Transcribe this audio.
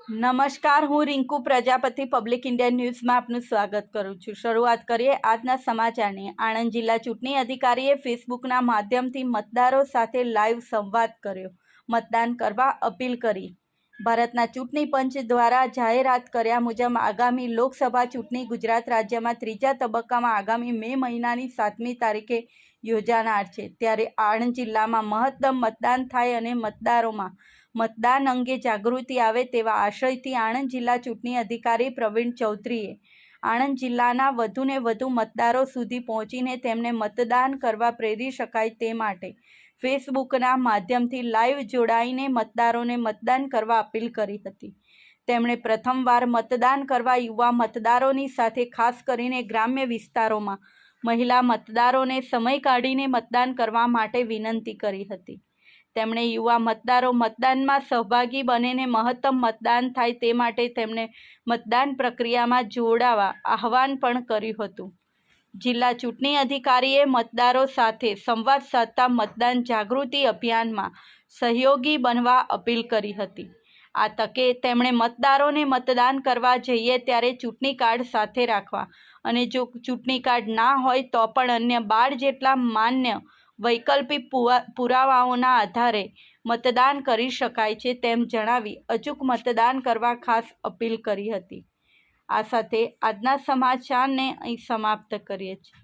નમસ્કાર, હું Rinku Prajapati public India ન્યૂઝમાં આપનું સ્વાગત કરું છું। શરૂઆત કરીએ આજના સમાચારની। આણંદ જિલ્લા ચૂંટણી અધિકારીએ ફેસબુકના માધ્યમથી મતદારો સાથે લાઈવ સંવાદ કર્યો, મતદાન કરવા અપીલ કરી। ભારતના ચૂંટણી પંચ દ્વારા જાહેરાત કર્યા મુજબ આગામી લોકસભા ચૂંટણી ગુજરાત રાજ્યમાં ત્રીજા તબક્કામાં આગામી મે મહિનાની 7મી તારીખે યોજાનાર છે। ત્યારે આણંદ જિલ્લામાં મહત્તમ મતદાન થાય અને મતદારોમાં મતદાન અંગે જાગૃતિ આવે તેવા આશયથી આણંદ જિલ્લા ચૂંટણી અધિકારી પ્રવીણ ચૌધરીએ આણંદ જિલ્લાના વધુને વધુ મતદારો સુધી પહોંચીને તેમને મતદાન કરવા પ્રેરી શકાય તે માટે ફેસબુકના માધ્યમથી લાઈવ જોડાઈને મતદારોને મતદાન કરવા અપીલ કરી હતી। તેમણે પ્રથમવાર મતદાન કરવા યુવા મતદારોની સાથે ખાસ કરીને ગ્રામ્ય વિસ્તારોમાં મહિલા મતદારોને સમય કાઢીને મતદાન કરવા માટે વિનંતી કરી હતી। તેમણે યુવા મતદારો મતદાનમાં સહભાગી બનીને મહત્તમ મતદાન થાય તે માટે તેમને મતદાન પ્રક્રિયામાં જોડાવા આહવાન પણ કર્યું હતું। જિલ્લા ચૂંટણી અધિકારીએ મતદારો સાથે સંવાદ સાધતા મતદાન જાગૃતિ અભિયાનમાં સહયોગી બનવા અપીલ કરી હતી। આ તકે તેમણે મતદારોને મતદાન કરવા જઈએ ત્યારે ચૂંટણી કાર્ડ સાથે રાખવા અને જો ચૂંટણી કાર્ડ ના હોય તો પણ અન્ય 12 જેટલા માન્ય વૈકલ્પિક પુરાવાઓના આધારે મતદાન કરી શકાય છે તેમ જણાવી અચૂક મતદાન કરવા ખાસ અપીલ કરી હતી। આ સાથે આજના સમાચારને અહીં સમાપ્ત કરીએ છીએ।